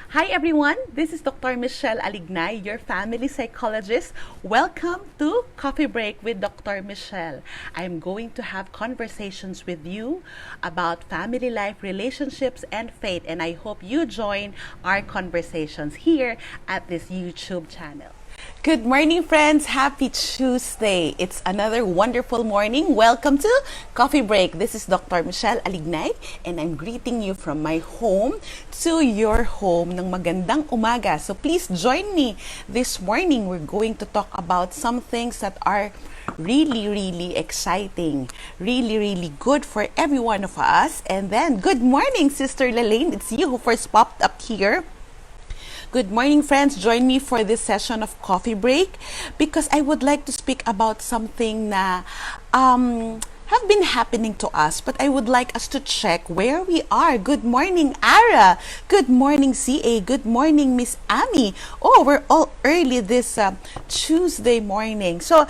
Hi everyone, this is Dr. Michele Alignay, your family psychologist. Welcome to Coffee Break with Dr. Michele. I'm going to have conversations with you about family life, relationships, and faith, and I hope you join our conversations here at this YouTube channel. Good morning, friends. Happy Tuesday. It's another wonderful morning. Welcome to Coffee Break. This is Dr. Michele Alignay, and I'm greeting you from my home to your home ng magandang umaga. So please join me this morning. We're going to talk about some things that are really exciting, really good for every one of us. And then, good morning, Sister Lelaine. It's you who first popped up here. Good morning, friends. Join me for this session of Coffee Break because I would like to speak about something na have been happening to us, but I would like us to check where we are. Good morning, Ara. Good morning, CA. Good morning, Miss Ami. Oh, we're all early this Tuesday morning. So,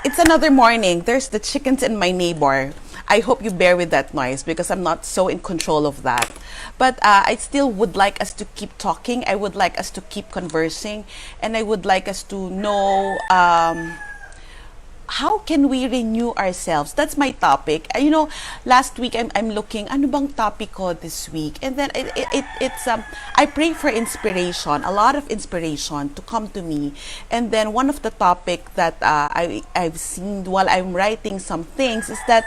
it's another morning. There's the chickens in my neighbor. I hope you bear with that noise because I'm not so in control of that. But I still would like us to keep talking. I would like us to keep conversing. And I would like us to know how can we renew ourselves? That's my topic. Last week I'm looking, ano bang topic ko this week? And then it's I pray for inspiration, a lot of inspiration to come to me. And then one of the topic that I've seen while I'm writing some things is that,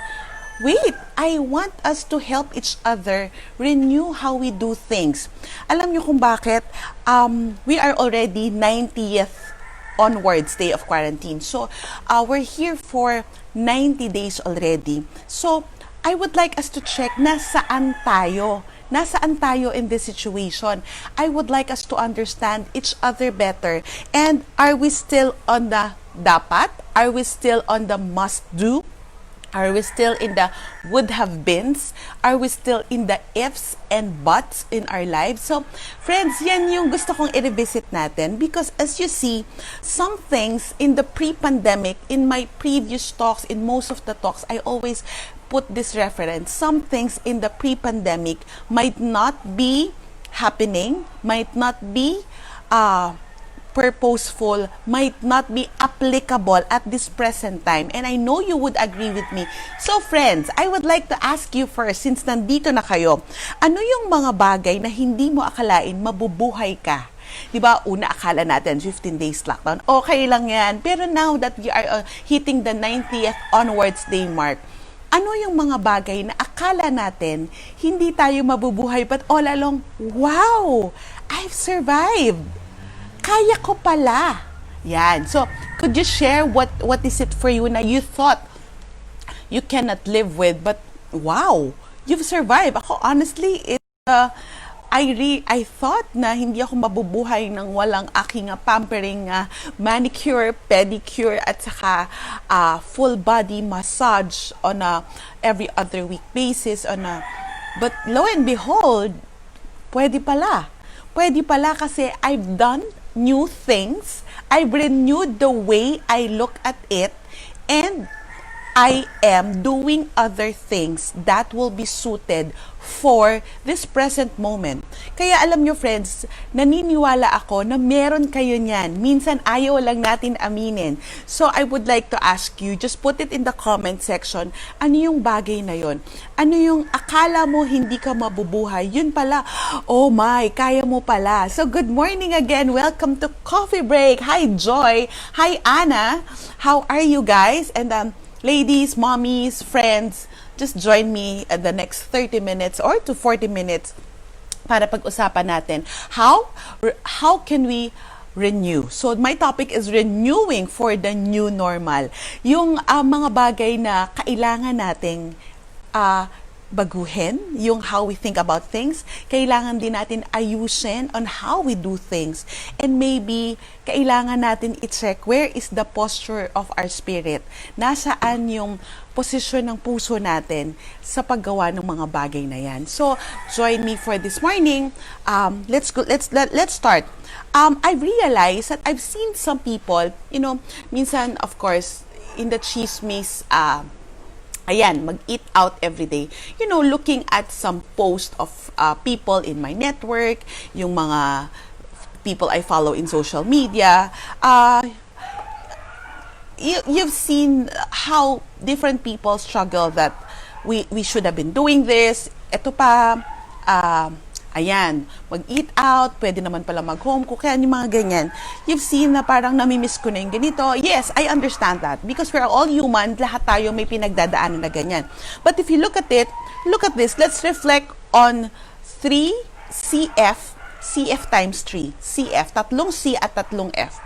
wait, I want us to help each other renew how we do things. Alam niyo kung bakit? We are already 90th onwards day of quarantine. So, we're here for 90 days already. So, I would like us to check nasaan tayo. Nasaan tayo in this situation? I would like us to understand each other better. And are we still on the dapat? Are we still on the must do? Are we still in the would have beens? Are we still in the ifs and buts in our lives? So, friends, yan yung gusto kong i-revisit natin because as you see, some things in the pre-pandemic, in my previous talks, in most of the talks, I always put this reference. Some things in the pre-pandemic might not be happening, might not be purposeful, might not be applicable at this present time. And I know you would agree with me. So friends, I would like to ask you first, since nandito na kayo, ano yung mga bagay na hindi mo akalain mabubuhay ka? Diba, una akala natin 15 days lockdown, okay lang yan. Pero now that we are hitting the 90th onwards day mark, ano yung mga bagay na akala natin hindi tayo mabubuhay, but all along, wow, I've survived. Kaya ko pala. Yan. So, could you share what is it for you na you thought you cannot live with, but wow, you've survived. Ako, honestly, I thought na hindi ako mabubuhay ng walang aking pampering manicure, pedicure, at saka full body massage on a every other week basis. But lo and behold, pwede pala. Pwede pala kasi I've done new things. I've renewed the way I look at it, and I am doing other things that will be suited for this present moment. Kaya alam nyo, friends, naniniwala ako na meron kayo niyan. Minsan ayaw lang natin aminin. So I would like to ask you, just put it in the comment section, ano yung bagay na yon? Ano yung akala mo hindi ka mabubuhay? Yun pala, oh my, kaya mo pala. So good morning again. Welcome to Coffee Break. Hi Joy. Hi Anna. How are you guys? And ladies, mommies, friends, just join me at the next 30 minutes or to 40 minutes para pag-usapan natin how can we renew. So my topic is renewing for the new normal. Yung mga bagay na kailangan nating baguhin, yung how we think about things, kailangan din natin ayusin on how we do things. And maybe, kailangan natin i-check where is the posture of our spirit. Nasaan yung posisyon ng puso natin sa paggawa ng mga bagay na yan. So, join me for this morning. Let's start. I realized that I've seen some people, minsan, of course, in the chismis ayan, mag-eat out every day. You know, looking at some post of people in my network, yung mga people I follow in social media, you've seen how different people struggle that we should have been doing this. Ito pa, ayan, mag-eat out, pwede naman pala mag-home cook, kaya yung mga ganyan. You've seen na parang namimiss ko na yung ganito. Yes, I understand that because we're all human, lahat tayo may pinagdadaanan na ganyan. But if you look at it, look at this, let's reflect on 3 CF times 3, CF, tatlong C at tatlong F.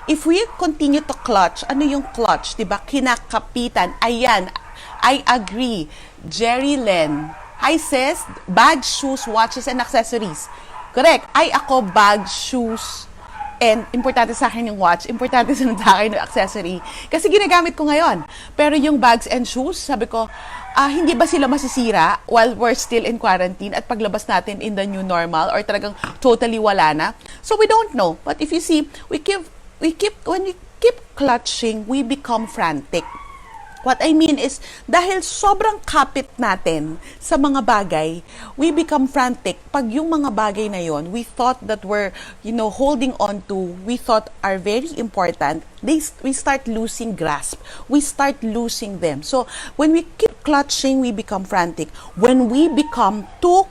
If we continue to clutch, ano yung clutch, diba? Kinakapitan. Ayan, I agree. Jerry Len. Hi sis, bags, shoes, watches, and accessories. Correct. Ako bag, shoes, and importante sa akin yung watch, importante sa akin yung accessory. Kasi ginagamit ko ngayon. Pero yung bags and shoes, sabi ko, hindi ba sila masisira while we're still in quarantine at paglabas natin in the new normal or talagang totally wala na? So we don't know. But if you see, when we keep clutching, we become frantic. What I mean is, dahil sobrang kapit natin sa mga bagay, we become frantic. Pag yung mga bagay na yon, we thought that we're, holding on to, we thought are very important, we start losing grasp. We start losing them. So, when we keep clutching, we become frantic. When we become too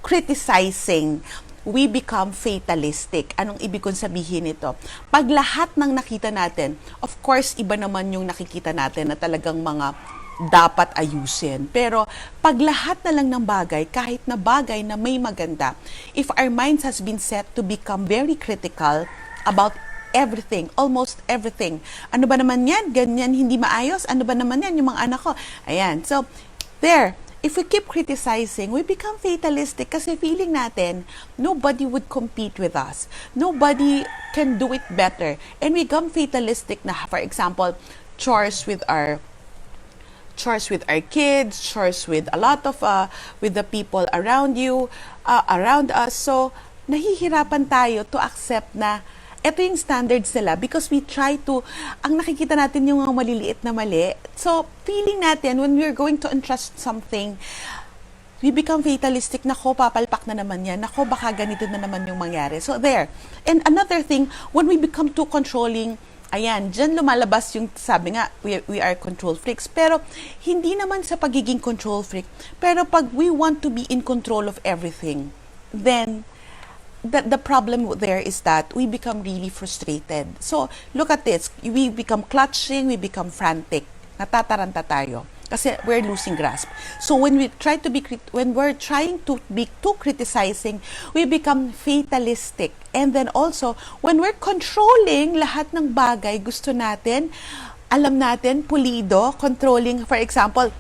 criticizing, we become fatalistic. Anong ibig kong sabihin nito? Pag lahat ng nakita natin, of course, iba naman yung nakikita natin na talagang mga dapat ayusin. Pero pag lahat na lang ng bagay, kahit na bagay na may maganda, if our minds has been set to become very critical about everything, almost everything. Ano ba naman yan? Ganyan, hindi maayos? Ano ba naman yan? Yung mga anak ko. Ayan. So, there. If we keep criticizing, we become fatalistic kasi feeling natin, nobody would compete with us. Nobody can do it better. And we become fatalistic na, for example, chores with our kids, chores with a lot of, with the people around you, around us. So, nahihirapan tayo to accept na ito yung standards nila because we try to, ang nakikita natin yung mga maliliit na mali. So, feeling natin, when we're going to entrust something, we become fatalistic, nako, papalpak na naman yan, nako, baka ganito na naman yung mangyari. So, there. And another thing, when we become too controlling, ayan, dyan lumalabas yung, sabi nga, we are control freaks. Pero, hindi naman sa pagiging control freak. Pero pag we want to be in control of everything, then, the problem there is that we become really frustrated. So, look at this. We become clutching, we become frantic. Natataranta tayo kasi we're losing grasp. So, when we're trying to be too criticizing, we become fatalistic. And then also, when we're controlling lahat ng bagay gusto natin, alam natin, pulido, controlling, for example,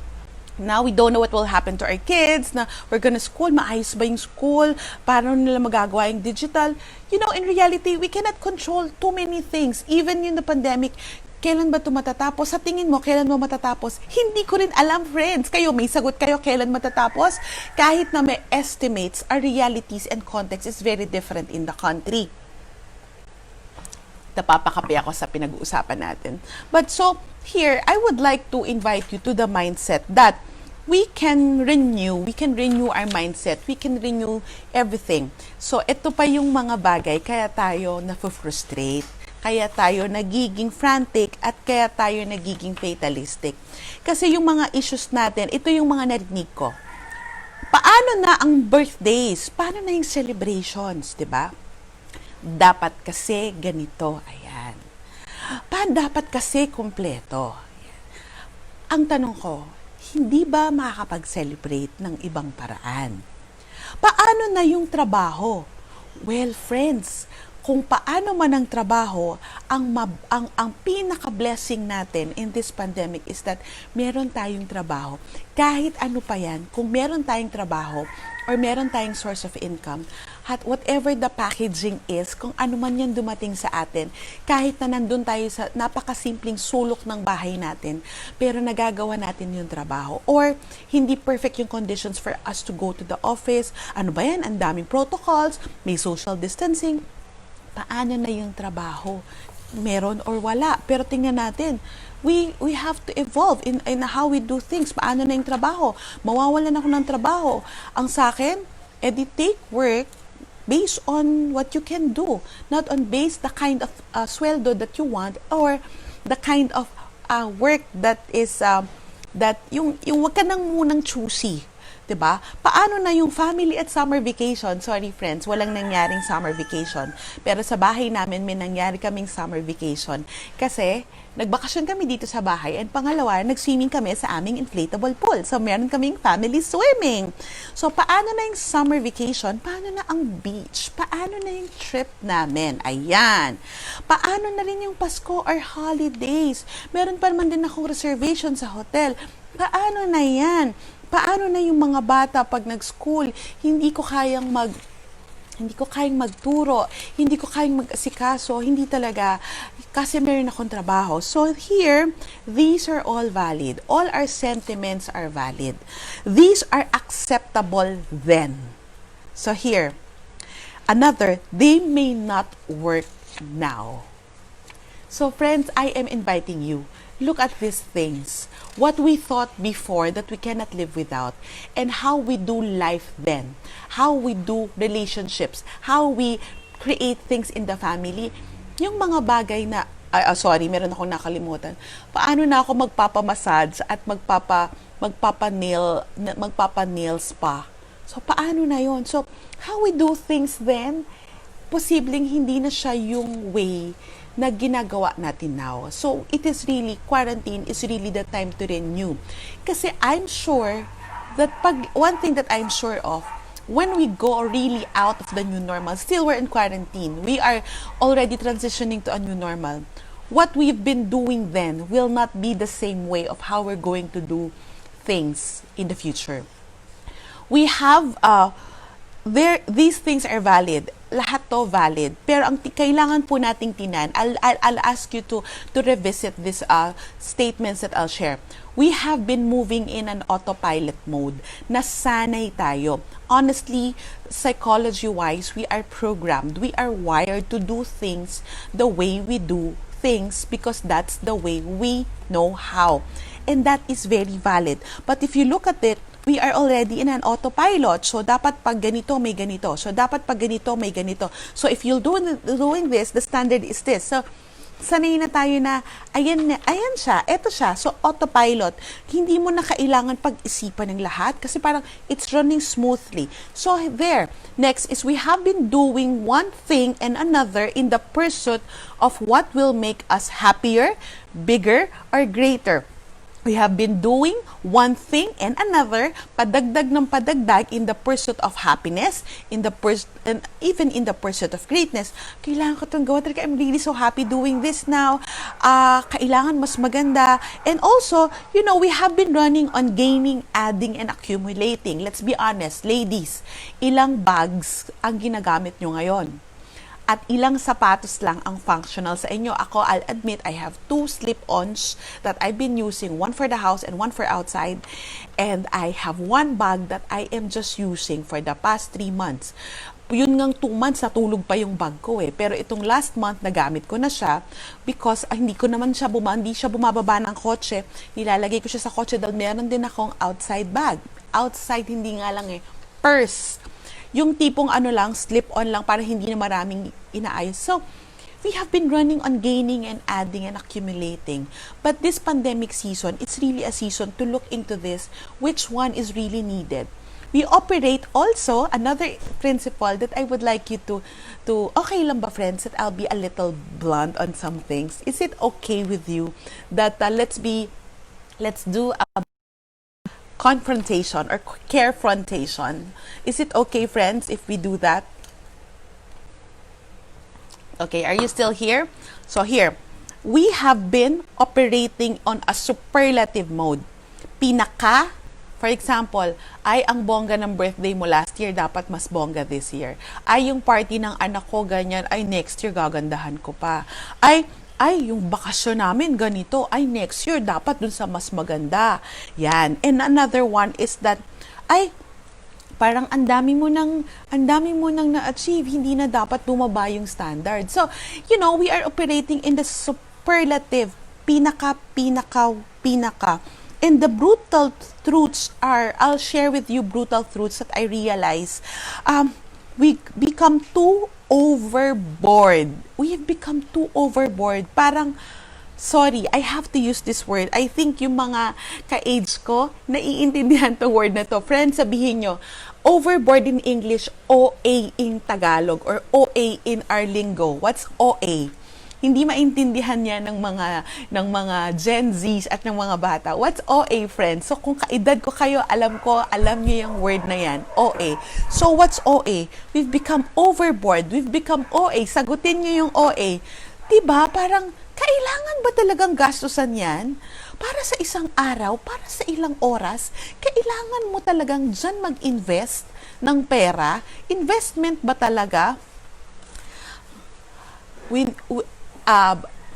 now we don't know what will happen to our kids, na we're gonna school, maayos ba yung school, paano nila magagawa yung digital. In reality, we cannot control too many things. Even in the pandemic, kailan ba ito matatapos? Sa tingin mo, kailan mo matatapos? Hindi ko rin alam, friends. Kayo, may sagot kayo, kailan matatapos? Kahit na may estimates, our realities and context is very different in the country. Napapakapi ako sa pinag-uusapan natin. But so, here, I would like to invite you to the mindset that we can renew our mindset, we can renew everything. So, ito pa yung mga bagay, kaya tayo na-frustrate, kaya tayo nagiging frantic, at kaya tayo nagiging fatalistic. Kasi yung mga issues natin, ito yung mga narinig ko. Paano na ang birthdays? Paano na yung celebrations, di ba? Dapat kasi ganito, ayan. Dapat kasi kumpleto. Ayan. Ang tanong ko, hindi ba makakapag-celebrate ng ibang paraan? Paano na yung trabaho? Well, friends, kung paano man ang trabaho, ang pinaka-blessing natin in this pandemic is that meron tayong trabaho. Kahit ano pa yan, kung meron tayong trabaho or meron tayong source of income, at whatever the packaging is, kung ano man yan dumating sa atin, kahit na nandun tayo sa napakasimpleng sulok ng bahay natin, pero nagagawa natin yung trabaho. Or, hindi perfect yung conditions for us to go to the office. Ano ba yan? Ang daming protocols, may social distancing. Paano na yung trabaho? meron or wala. Pero tingnan natin, we have to evolve in how we do things. Paano na yung trabaho? Mawawalan ako ng trabaho. Ang sa akin, edi take work based on what you can do, not on base the kind of sweldo that you want or the kind of work that is that yung wag ka nang munang choosy. 'Di ba? Paano na yung family at summer vacation? Sorry friends, walang nangyaring summer vacation. Pero sa bahay namin may nangyari kaming summer vacation kasi nagbakasyon kami dito sa bahay and pangalawa, nag-swimming kami sa aming inflatable pool. So meron kaming family swimming. So paano na yung summer vacation? Paano na ang beach? Paano na yung trip namin? Ayan. Paano na rin yung Pasko or holidays? Meron pa naman din akong reservation sa hotel. Paano na yan? Paano na yung mga bata pag nag-school? Hindi ko kayang magturo, hindi ko kayang mag-asikaso, hindi talaga, kasi meron akong trabaho. So here, these are all valid. All our sentiments are valid. These are acceptable then. So here, another, they may not work now. So friends, I am inviting you, look at these things. What we thought before that we cannot live without, and how we do life then, how we do relationships, how we create things in the family. Yung mga bagay na, meron akong nakalimutan. Paano na ako magpapamassage at magpapa-nails pa? So, paano na yon? So, how we do things then, posibleng hindi na siya yung way na ginagawa natin now. So, it is really, quarantine is really the time to renew. Kasi I'm sure that one thing that I'm sure of, when we go really out of the new normal, still we're in quarantine, we are already transitioning to a new normal. What we've been doing then will not be the same way of how we're going to do things in the future. We have, these things are valid. Lahat to valid. Pero ang kailangan po nating tinan, I'll ask you to revisit these statements that I'll share. We have been moving in an autopilot mode. Nasanay tayo. Honestly, psychology-wise, we are programmed. We are wired to do things the way we do things because that's the way we know how. And that is very valid. But if you look at it, we are already in an autopilot. So, dapat pag ganito, may ganito. So, dapat pag ganito, may ganito. So, if you're doing this, the standard is this. So, sanay na tayo na, ayan siya, eto siya. So, autopilot. Hindi mo na kailangan pag-isipan ng lahat kasi parang it's running smoothly. So, there. Next is we have been doing one thing and another in the pursuit of what will make us happier, bigger, or greater. We have been doing one thing and another, padagdag ng padagdag in the pursuit of happiness, and even in the pursuit of greatness. Kailangan ko itong gawa talaga. I'm really so happy doing this now. Kailangan mas maganda. And also, we have been running on gaining, adding, and accumulating. Let's be honest, ladies, ilang bags ang ginagamit nyo ngayon? At ilang sapatos lang ang functional sa inyo. Ako, I'll admit, I have 2 slip-ons that I've been using, one for the house and one for outside. And I have 1 bag that I am just using for the past 3 months. Yun ngang 2 months, natulog pa yung bag ko eh. Pero itong last month, nagamit ko na siya because hindi siya bumababa ng kotse. Nilalagay ko siya sa kotse dahil meron din akong outside bag. Outside, hindi nga lang purse. Yung tipong slip-on lang para hindi na maraming inaayos. So, we have been running on gaining and adding and accumulating. But this pandemic season, it's really a season to look into this, which one is really needed. We operate also, another principle that I would like you to okay lang ba friends, that I'll be a little blunt on some things. Is it okay with you that let's do a confrontation or carefrontation? Is it okay, friends, if we do that? Okay, are you still here? So here, we have been operating on a superlative mode. For example, ang bongga ng birthday mo last year, dapat mas bongga this year. Yung party ng anak ko, ganyan, next year gagandahan ko pa. Yung bakasyon namin, ganito. Next year, dapat dun sa mas maganda. Yan. And another one is that, parang ang dami mo nang na-achieve, hindi na dapat bumaba yung standard. So, we are operating in the superlative, pinaka. And the brutal truths are, I'll share with you brutal truths that I realize. We become too overboard. We have become too overboard. Parang, sorry, I have to use this word. I think yung mga ka-age ko, naiintindihan tong word na to. Friends, sabihin nyo, overboard in English, OA in Tagalog, or OA in our lingo. What's OA? Hindi maintindihan yan ng mga Gen Zs at ng mga bata. What's OA, friends? So kung kaedad ko kayo, alam niyo yung word na yan, OA. So what's OA? We've become overboard. We've become OA. Sagutin niyo yung OA. Diba? Parang kailangan ba talagang gastusan yan? Para sa isang araw, para sa ilang oras, kailangan mo talagang dyan mag-invest ng pera? Investment ba talaga?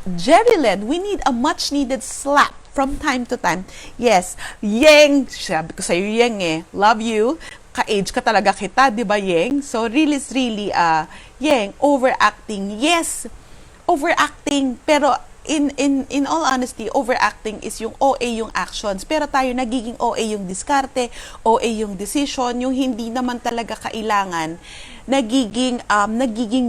Jerilyn, we need a much-needed slap from time to time. Yes, Yeng, sabi ko sa'yo, Yeng love you. Ka-age ka talaga kita, di ba, Yeng? So, really, Yeng, overacting. Yes, overacting, pero in all honesty, overacting is yung OA yung actions, pero tayo nagiging OA yung diskarte, OA yung decision, yung hindi naman talaga kailangan, nagiging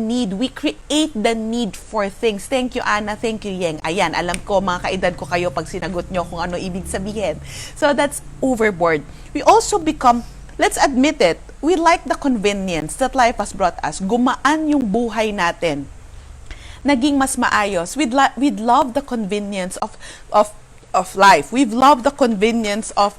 need. We create the need for things. Thank you, Anna. Thank you, Yeng. Ayan, alam ko, mga kaedad ko kayo pag sinagot nyo kung ano ibig sabihin. So that's overboard. We also become, let's admit it, we like the convenience that life has brought us. Gumaan yung buhay natin. Naging mas maayos. We'd love the convenience of life. We've loved the convenience of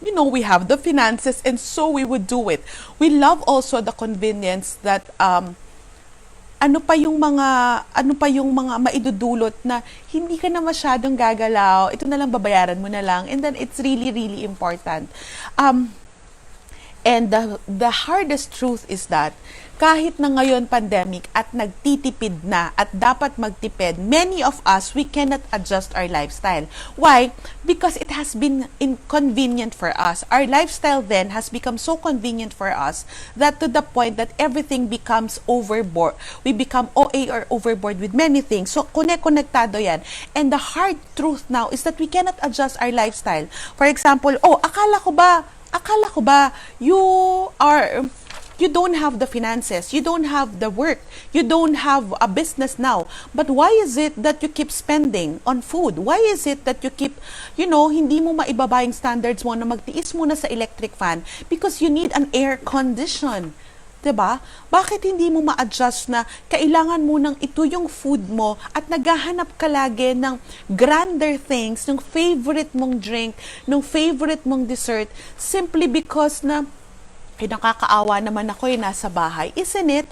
we have the finances, and so we would do it. We love also the convenience that ano pa yung mga maidudulot na hindi ka na masyadong gagalaw, ito na lang, babayaran mo na lang, and then it's really, really important. And the hardest truth is that kahit na ngayon pandemic at nagtitipid na at dapat magtipid, many of us, we cannot adjust our lifestyle. Why? Because it has been inconvenient for us. Our lifestyle then has become so convenient for us that to the point that everything becomes overboard. We become OA or overboard with many things. So, konektado yan. And the hard truth now is that we cannot adjust our lifestyle. For example, akala ko ba you don't have the finances, you don't have the work, you don't have a business now. But why is it that you keep spending on food? Why is it that you keep, hindi mo maibaba yung standards mo na magtiis muna sa electric fan because you need an air condition? Diba? Bakit hindi mo ma-adjust na kailangan mo nang ito yung food mo at naghahanap ka lagi ng grander things, ng favorite mong drink, ng favorite mong dessert, simply because na nakakaawa naman ako nasa bahay. Isn't it?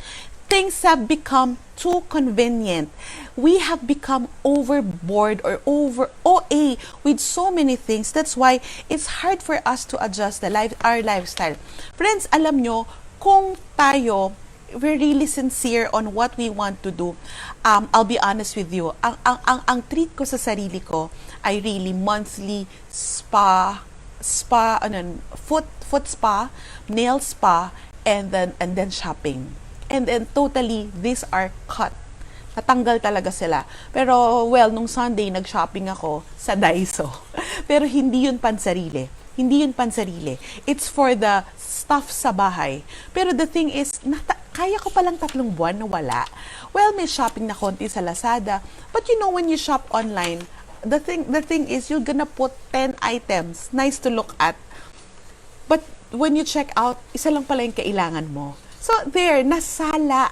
Things have become too convenient. We have become overboard or over OA with so many things. That's why it's hard for us to adjust our lifestyle. Friends, alam nyo, kung we're really sincere on what we want to do, I'll be honest with you, ang treat ko sa sarili ko ay really monthly foot spa, nail spa, and then shopping. And then totally, these are cut. Natanggal talaga sila. Pero, nung Sunday, nag-shopping ako sa Daiso. Pero hindi yun pansarili. It's for the stuff sa bahay. Pero the thing is, kaya ko palang 3 buwan na wala. May shopping na konti sa Lazada. But when you shop online, the thing is, you're gonna put 10 items, nice to look at. But when you check out, isa lang pala yung kailangan mo. So there, nasala.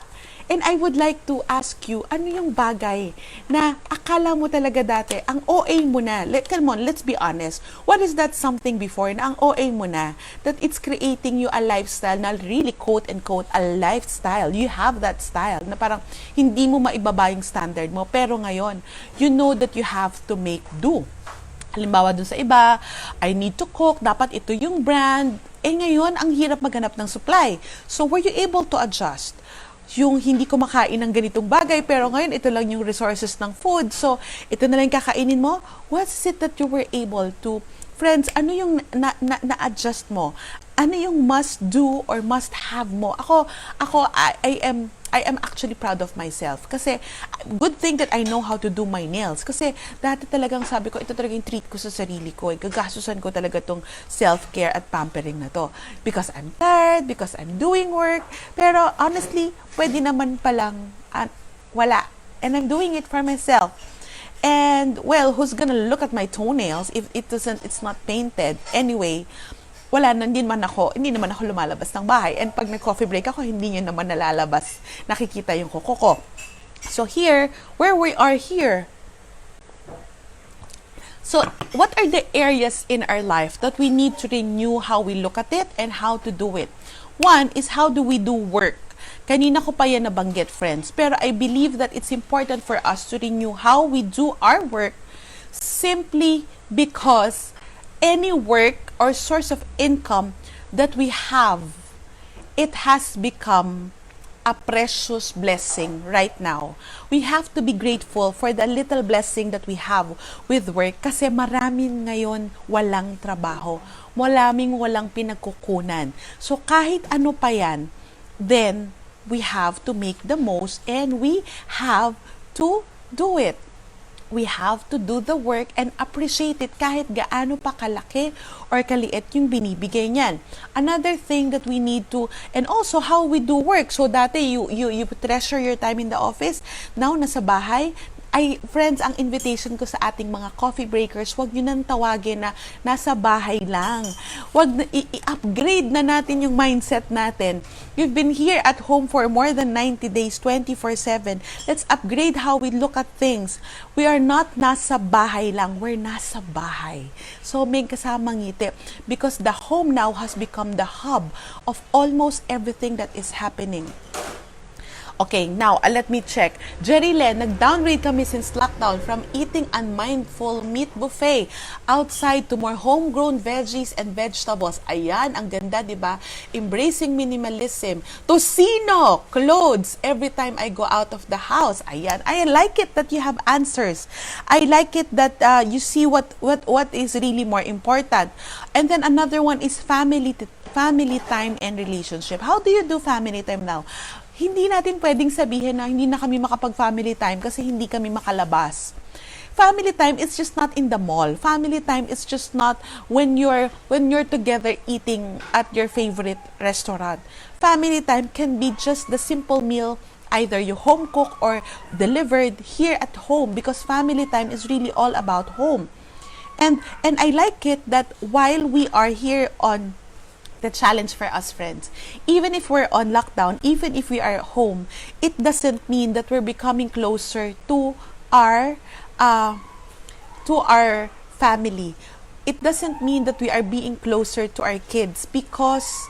And I would like to ask you, ano yung bagay na akala mo talaga dati, ang OA mo na, come on, let's be honest. What is that something before na ang OA mo na, that it's creating you a lifestyle na really quote-unquote a lifestyle. You have that style na parang hindi mo maibaba yung standard mo. Pero ngayon, you know that you have to make do. Halimbawa dun sa iba, I need to cook, dapat ito yung brand. Ngayon, ang hirap maghanap ng supply. So, were you able to adjust? Yung hindi ko makain ng ganitong bagay, pero ngayon, ito lang yung resources ng food. So, ito na lang kakainin mo. What is it that you were able to? Friends, ano yung na-adjust mo? ano yung must do or must have mo. I am actually proud of myself kasi good thing that I know how to do my nails kasi dati talagang sabi ko ito talaga yung treat ko sa sarili ko, gagastusan ko talaga tong self-care at pampering na to because I'm tired, because I'm doing work, pero honestly pwede naman palang wala, and I'm doing it for myself. And well, who's gonna look at my toenails if it's not painted anyway? Wala na, hindi naman ako lumalabas ng bahay. And pag nag-coffee break ako, hindi nyo naman nalalabas. Nakikita yung kuko ko. So here, where we are here, so what are the areas in our life that we need to renew how we look at it and how to do it? One is how do we do work? Kanina ko pa yan nabanggit, friends. Pero I believe that it's important for us to renew how we do our work simply because any work or source of income that we have, it has become a precious blessing right now. We have to be grateful for the little blessing that we have with work kasi maraming ngayon walang trabaho. Maraming walang pinagkukunan. So kahit ano pa yan, then we have to make the most and we have to do it. We have to do the work and appreciate it kahit gaano pa kalaki or kaliit yung binibigay niyan. Another thing that we need to, and also how we do work. So dati you treasure your time in the office, now nasa bahay. Friends, ang invitation ko sa ating mga coffee breakers, wag nyo nang tawagin na nasa bahay lang. Wag i-upgrade na natin yung mindset natin. You've been here at home for more than 90 days, 24/7. Let's upgrade how we look at things. We are not nasa bahay lang, we're nasa bahay. So may kasamang ngiti because the home now has become the hub of almost everything that is happening. Okay, now, let me check. Jerry Len, nag-downgrade kami since lockdown from eating unmindful meat buffet outside to more homegrown veggies and vegetables. Ayan, ang ganda, di ba? Embracing minimalism. Tocino, clothes, every time I go out of the house. Ayan, I like it that you have answers. I like it that you see what is really more important. And then another one is family time and relationship. How do you do family time now? Hindi natin pwedeng sabihin na hindi na kami makapag-family time kasi hindi kami makalabas. Family time is just not in the mall. Family time is just not when you're together eating at your favorite restaurant. Family time can be just the simple meal either you home cook or delivered here at home because family time is really all about home. And I like it that while we are here on the challenge for us, friends, even if we're on lockdown, even if we are at home, it doesn't mean that we're becoming closer to our family. It doesn't mean that we are being closer to our kids because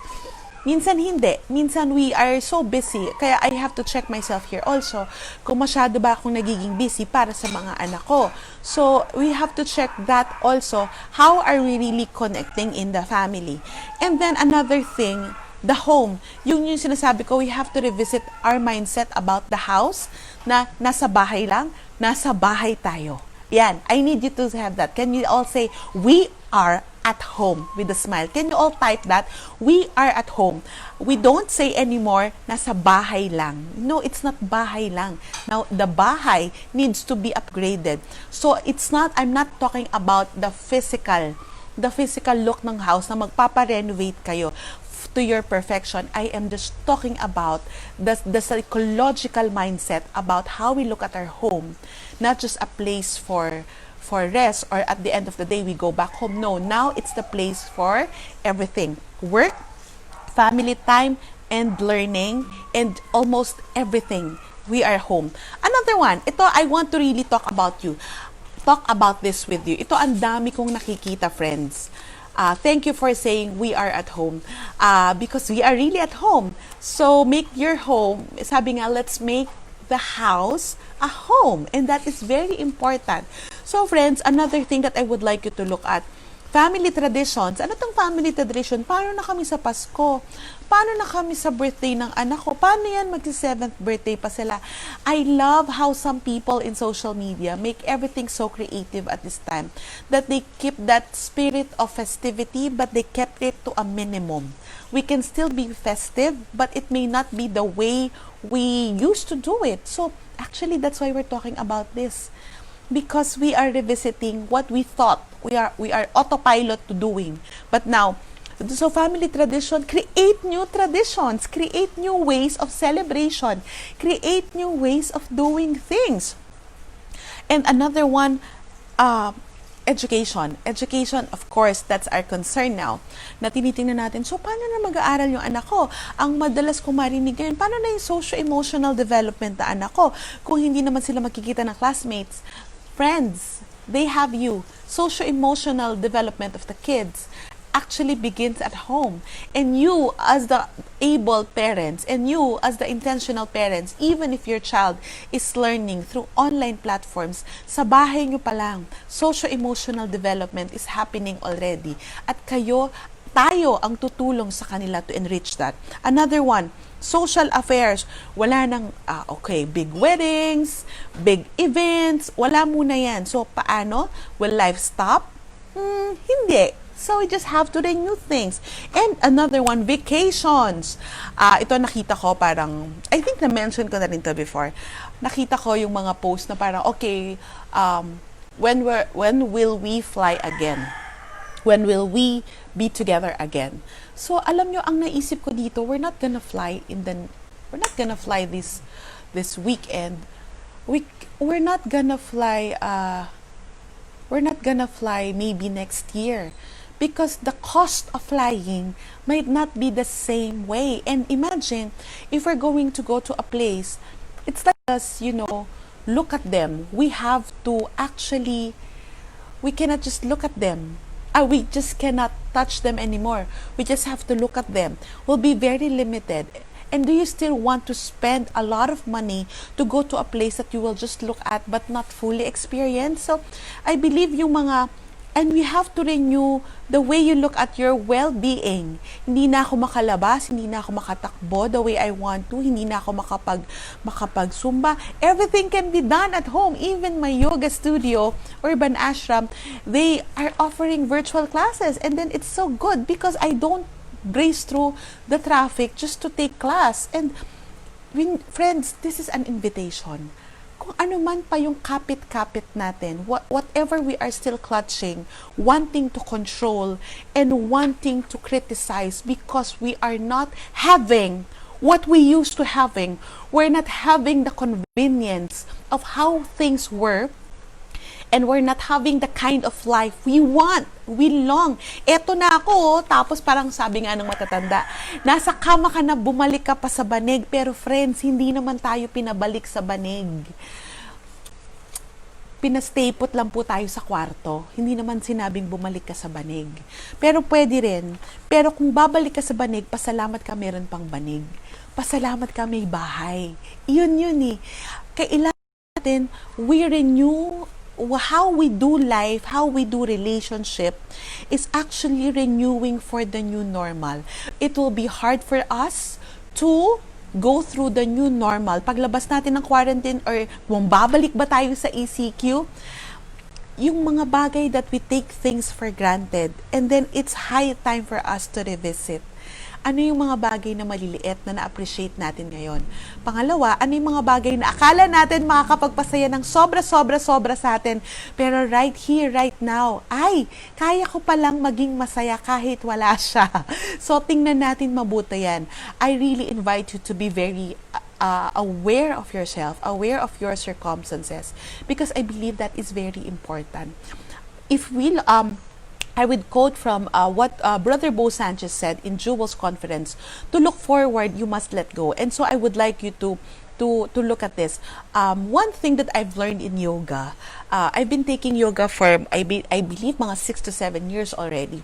minsan hindi. Minsan we are so busy. Kaya I have to check myself here also kung masyado ba akong nagiging busy para sa mga anak ko. So, we have to check that also. How are we really connecting in the family? And then another thing, the home. Yung sinasabi ko, we have to revisit our mindset about the house na nasa bahay lang, nasa bahay tayo. Yan, I need you to have that. Can you all say, we are at home with a smile? Can you all type that? We are at home. We don't say anymore, nasa bahay lang. No, it's not bahay lang. Now, the bahay needs to be upgraded. So, I'm not talking about the physical look ng house na magpapa-renovate kayo to your perfection. I am just talking about the psychological mindset about how we look at our home. Not just a place for rest or at the end of the day we go back home. No, now it's the place for everything. Work, family time, and learning, and almost everything. We are home. Another one, ito I want to really talk about this with you. Ito ang dami kong nakikita, friends. Thank you for saying we are at home. Because we are really at home. So make your home, sabi nga, let's make the house a home. And that is very important. So friends, another thing that I would like you to look at, Family traditions. Ano tong family tradition? Paano na kami sa Pasko? Paano na kami sa birthday ng anak ko? Paano yan magsi-7th birthday pa sila? I love how some people in social media make everything so creative at this time. That they keep that spirit of festivity, but they kept it to a minimum. We can still be festive, but it may not be the way we used to do it. So, actually, that's why we're talking about this. Because we are revisiting what we thought we are autopilot to doing. But now, so family tradition, create new traditions, create new ways of celebration, create new ways of doing things. And another one, education. Education, of course, that's our concern now. Na tinitingnan natin, so paano na mag-aaral yung anak ko? Ang madalas ko marinig ngayon, paano na yung socio-emotional development na anak ko? Kung hindi naman sila makikita ng classmates, friends, they have you. Socio-emotional development of the kids actually begins at home. And you, as the able parents, and you, as the intentional parents, even if your child is learning through online platforms, sa bahay nyo pa lang, socio-emotional development is happening already. At tayo ang tutulong sa kanila to enrich that. Another one, social affairs. Wala nang, big weddings, big events, wala muna yan. So, paano? Will life stop? Hindi. So, we just have to renew things. And another one, vacations. Ito nakita ko parang, I think na-mention ko na rin to before. Nakita ko yung mga post na parang, when will we fly again? When will we be together again? So, alam nyo, ang naisip ko dito, we're not gonna fly this weekend. We're not gonna fly maybe next year. Because the cost of flying might not be the same way. And imagine, if we're going to go to a place, it's like us, look at them. We have to actually, we cannot just look at them. We just cannot touch them anymore. We just have to look at them. We'll be very limited. And do you still want to spend a lot of money to go to a place that you will just look at but not fully experience? So, I believe and we have to renew the way you look at your well-being. Hindi na ako makalabas, hindi na ako makatakbo the way I want to, hindi na ako makapag-zumba. Everything can be done at home. Even my yoga studio, Urban Ashram, they are offering virtual classes. And then it's so good because I don't brace through the traffic just to take class. And friends, this is an invitation. Kung ano man pa yung kapit-kapit natin, whatever we are still clutching, wanting to control and wanting to criticize because we are not having what we used to having. We're not having the convenience of how things were, and we're not having the kind of life we want, we long. Eto na ako, tapos parang sabi nga ng matatanda, nasa kama ka na, bumalik ka pa sa banig. Pero friends, hindi naman tayo pinabalik sa banig. Pinastaypot lang po tayo sa kwarto. Hindi naman sinabing bumalik ka sa banig. Pero pwede rin. Pero kung babalik ka sa banig, pasalamat ka meron pang banig. Pasalamat ka may bahay. Yun eh. Kailangan natin, we renew how we do life, how we do relationship is actually renewing for the new normal. It will be hard for us to go through the new normal. Paglabas natin ng quarantine or kung babalik ba tayo sa ECQ, yung mga bagay that we take things for granted, and then it's high time for us to revisit. Ano yung mga bagay na maliliit na na-appreciate natin ngayon? Pangalawa, ano yung mga bagay na akala natin makakapagpasaya ng sobra-sobra-sobra sa atin, pero right here, right now, kaya ko palang maging masaya kahit wala siya. So, tingnan natin mabuti yan. I really invite you to be very aware of yourself, aware of your circumstances, because I believe that is very important. If I would quote from what Brother Bo Sanchez said in Jewel's conference: to look forward, you must let go. And so I would like you to look at this. One thing that I've learned in yoga, I've been taking yoga for, I believe, mga 6 to 7 years already.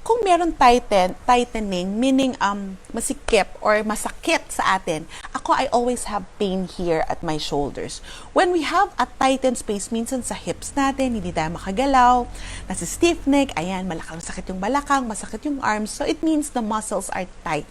Kung meron tightening, meaning masikip or masakit sa atin, Ako, I always have pain here at my shoulders. When we have a tightened space, minsan sa hips natin, hindi tayo makagalaw, nasa stiff neck, ayan, masakit yung balakang, masakit yung arms. So it means the muscles are tight.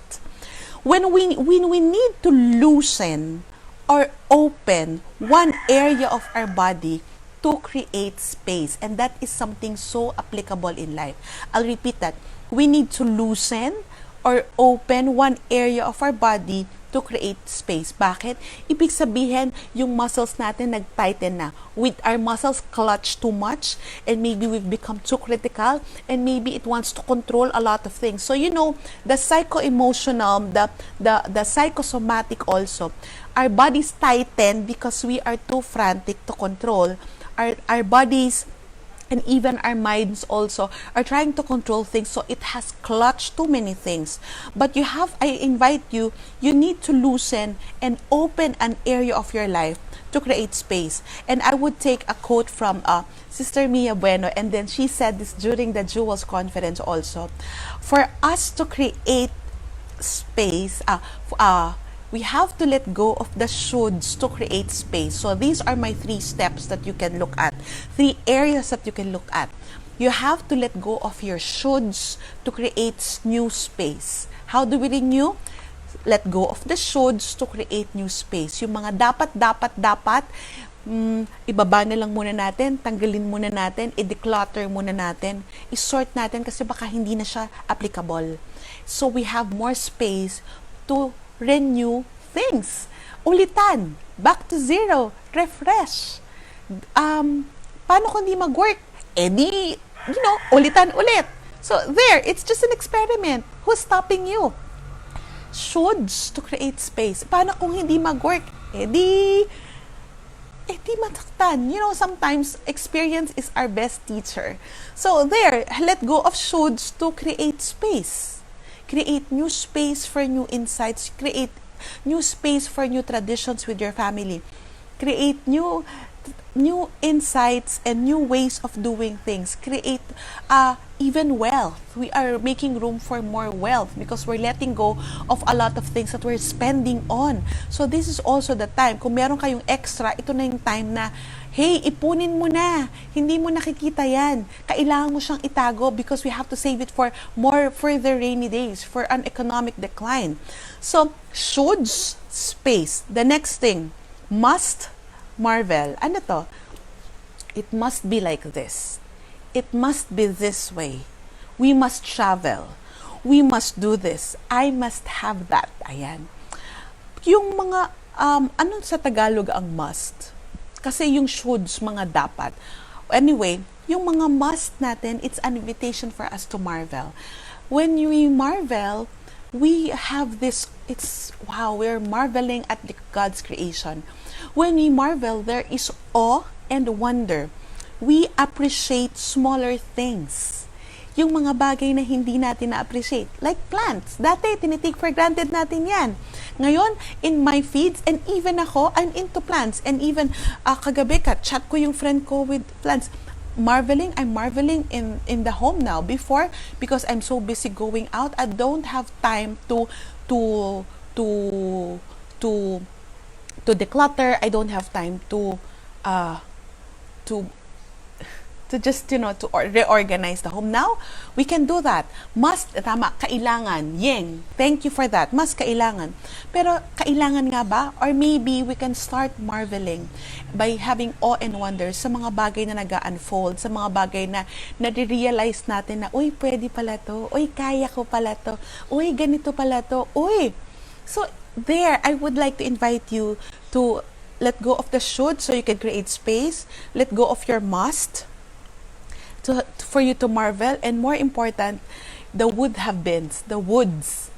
When we need to loosen or open one area of our body to create space, and that is something so applicable in life. I'll repeat that. We need to loosen or open one area of our body to create space. Bakit? Ibig sabihin, yung muscles natin nag-tighten na. With our muscles clutch too much, and maybe we've become too critical, and maybe it wants to control a lot of things. So, the psycho-emotional, the psychosomatic also, our bodies tighten because we are too frantic to control. Our bodies and even our minds also are trying to control things, so it has clutched too many things. But I invite you, you need to loosen and open an area of your life to create space. And I would take a quote from Sister Mia Bueno, and then she said this during the Jewels conference also. For us to create space, we have to let go of the shoulds to create space. So these are my 3 steps that you can look at. 3 areas that you can look at. You have to let go of your shoulds to create new space. How do we renew? Let go of the shoulds to create new space. Yung mga dapat, ibaba na lang muna natin, tanggalin muna natin, i-declutter muna natin, i-sort natin kasi baka hindi na siya applicable. So we have more space to renew things. Ulitan. Back to zero. Refresh. Paano kung di mag-work? Ulitan ulit. So, there. It's just an experiment. Who's stopping you? Shoulds to create space. Paano kung hindi mag-work? Di mataktan. Sometimes experience is our best teacher. So, there. Let go of shoulds to create space. Create new space for new insights. Create new space for new traditions with your family. Create new insights and new ways of doing things. Create even wealth. We are making room for more wealth because we're letting go of a lot of things that we're spending on. So this is also the time. Kung meron kayong extra, ito na yung time na, hey, ipunin mo na. Hindi mo nakikita yan. Kailangan mo siyang itago because we have to save it for the rainy days, for an economic decline. So, shoulds, space. The next thing, must, marvel. Ano to? It must be like this. It must be this way. We must travel. We must do this. I must have that. Ayan. Yung mga, ano sa Tagalog ang must? Kasi yung shoulds, mga dapat. Anyway, yung mga must natin, it's an invitation for us to marvel. When we marvel, we have this, we're marveling at God's creation. When we marvel, there is awe and wonder. We appreciate smaller things. Yung mga bagay na hindi natin na-appreciate. Like plants. Dati, tinitake for granted natin yan. Ngayon, in my feeds, and even ako, I'm into plants. And even kagabi chat ko yung friend ko with plants. I'm marveling in the home now. Before, because I'm so busy going out, I don't have time to declutter. I don't have time to just, to reorganize the home. Now, we can do that. Must, tama, kailangan. Yeng, thank you for that. Must, kailangan. Pero, kailangan nga ba? Or maybe we can start marveling by having awe and wonder sa mga bagay na nag-unfold, sa mga bagay na nare-realize natin na, uy, pwede pala to. Uy, kaya ko pala to. Uy, ganito pala to. Uy. So, there, I would like to invite you to let go of the should so you can create space. Let go of your must for you to marvel, and more important, the would have beens, the woulds,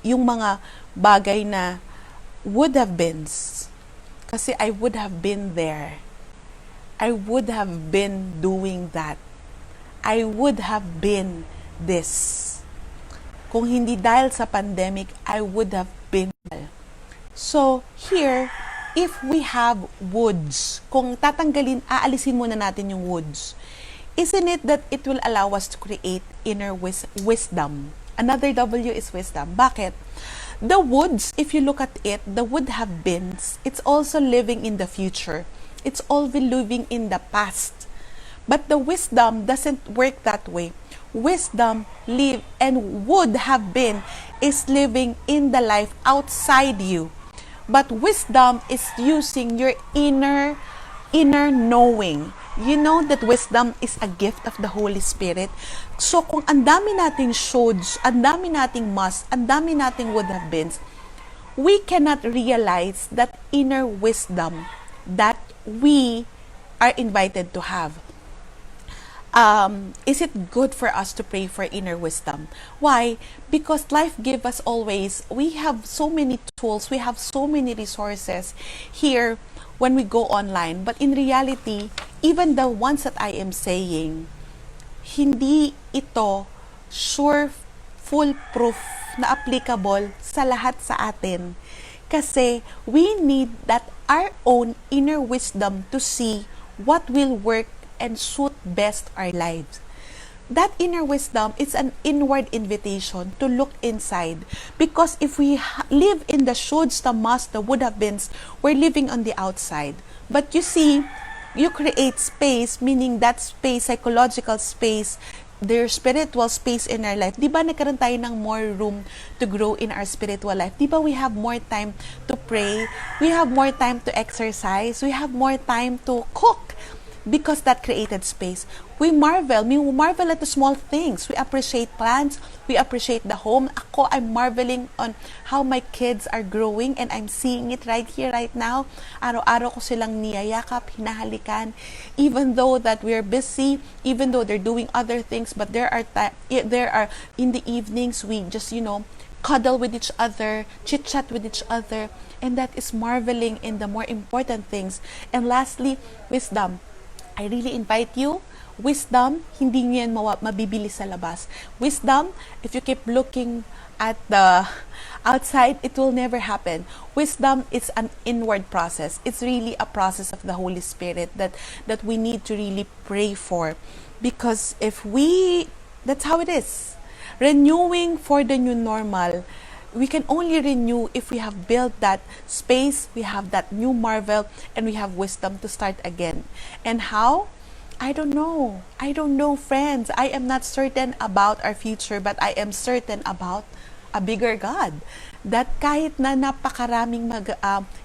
yung mga bagay na would have beens. Kasi I would have been there. I would have been doing that. I would have been this. Kung hindi dahil sa pandemic, I would have been. So, here, if we have woulds, kung aalisin muna natin yung woulds, isn't it that it will allow us to create inner wisdom? Another W is wisdom. Bakit? The woods, if you look at it, the would have beens, it's also living in the future. It's always living in the past. But the wisdom doesn't work that way. Wisdom live and would have been is living in the life outside you. But wisdom is using your inner knowing. You know that wisdom is a gift of the Holy Spirit. So kung ang dami nating shoulds, ang dami nating must, ang dami nating would have beens, we cannot realize that inner wisdom that we are invited to have. Is it good for us to pray for inner wisdom? Why? Because life gives us always, we have so many tools, we have so many resources here when we go online. But in reality, even the ones that I am saying, hindi ito sure full proof na applicable sa lahat sa atin. Kasi we need that our own inner wisdom to see what will work and suit best our lives. That inner wisdom is an inward invitation to look inside. Because if we live in the shoulds, the must, the would have beens, we're living on the outside. But you see, you create space, meaning that space, psychological space, their spiritual space in our life. Di ba nagkaroon tayo ng more room to grow in our spiritual life? Di ba we have more time to pray? We have more time to exercise? We have more time to cook? Because that created space. We marvel at the small things. We appreciate plants. We appreciate the home. Ako, I'm marveling on how my kids are growing and I'm seeing it right here, right now. Araw-araw ko silang niyayakap, hinahalikan. Even though that we're busy, even though they're doing other things, but there are in the evenings, we just, cuddle with each other, chit-chat with each other. And that is marveling in the more important things. And lastly, wisdom. I really invite you, wisdom, hindi nyo yan mabibili sa labas. Wisdom, if you keep looking at the outside, it will never happen. Wisdom is an inward process. It's really a process of the Holy Spirit that we need to really pray for. Because that's how it is. Renewing for the new normal, we can only renew if we have built that space, we have that new marvel, and we have wisdom to start again. And how? I don't know, friends. I am not certain about our future, but I am certain about a bigger God. That kahit na napakaraming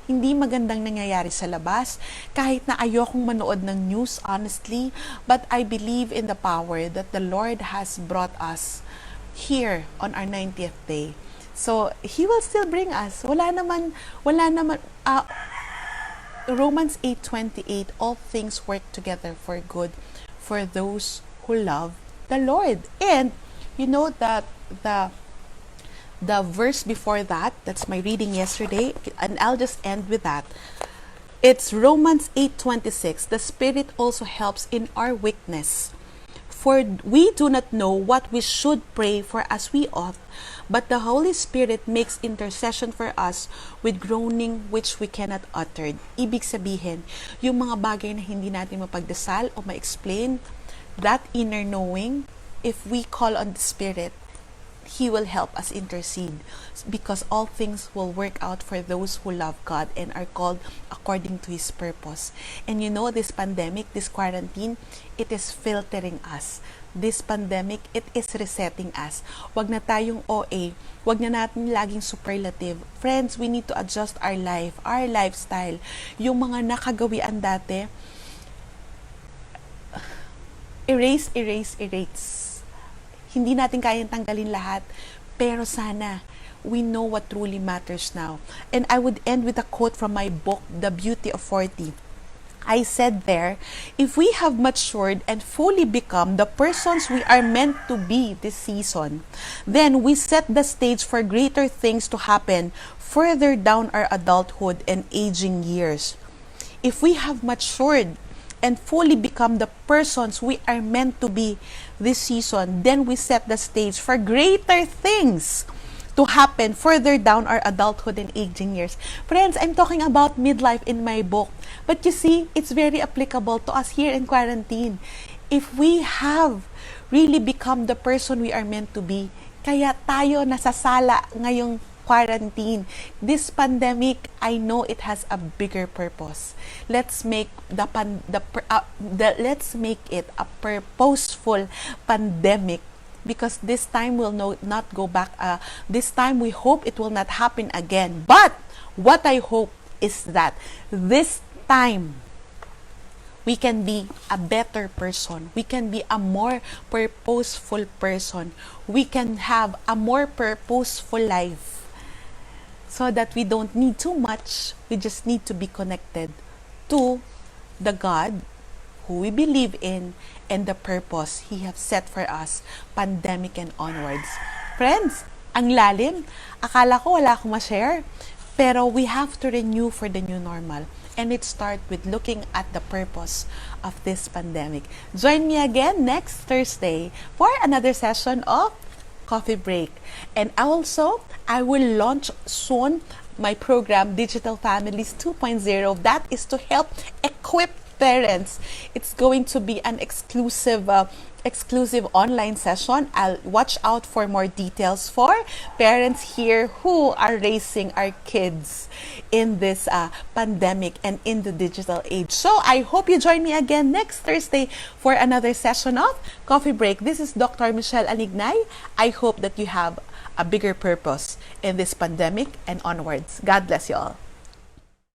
hindi magandang nangyayari sa labas, kahit na ayokong manood ng news, honestly, but I believe in the power that the Lord has brought us here on our 90th day. So, He will still bring us. Wala naman, Romans 8:28, all things work together for good for those who love the Lord. And, you know that the verse before that, that's my reading yesterday, and I'll just end with that. It's Romans 8:26. The Spirit also helps in our weakness. For we do not know what we should pray for as we ought, but the Holy Spirit makes intercession for us with groaning which we cannot utter. Ibig sabihin, yung mga bagay na hindi natin mapagdasal o ma-explain, that inner knowing, if we call on the Spirit, He will help us intercede, because all things will work out for those who love God and are called according to His purpose. And you know, this pandemic, this quarantine, it is filtering us. This pandemic, it is resetting us. Wag na tayong OA. Wag na natin laging superlative. Friends, we need to adjust our life, our lifestyle. Yung mga nakagawian dati, erase. Hindi natin kayang tanggalin lahat, pero sana we know what truly matters now. And I would end with a quote from my book, The Beauty of 40. I said there, if we have matured and fully become the persons we are meant to be this season, then we set the stage for greater things to happen further down our adulthood and aging years. If we have matured and fully become the persons we are meant to be this season, then we set the stage for greater things to happen further down our adulthood and aging years. Friends, I'm talking about midlife in my book. But you see, it's very applicable to us here in quarantine. If we have really become the person we are meant to be, Kaya tayo nasasala ngayong quarantine. This pandemic, I know it has a bigger purpose. Let's make let's make it a purposeful pandemic, because this time will not go back. This time we hope it will not happen again. But what I hope is that this time we can be a better person. We can be a more purposeful person. We can have a more purposeful life, so that we don't need too much. We just need to be connected to the God who we believe in and the purpose He has set for us, pandemic and onwards. Friends, ang lalim. Akala ko wala akong ma-share. Pero we have to renew for the new normal. And it starts with looking at the purpose of this pandemic. Join me again next Thursday for another session of Coffee Break. And also, I will launch soon my program, Digital Families 2.0. That is to help equip parents. It's going to be an exclusive online session. I'll watch out for more details for parents here who are raising our kids in this pandemic and in the digital age. So I hope you join me again next Thursday for another session of Coffee Break. This is Dr. Michele Alignay. I hope that you have a bigger purpose in this pandemic and onwards. God bless you all.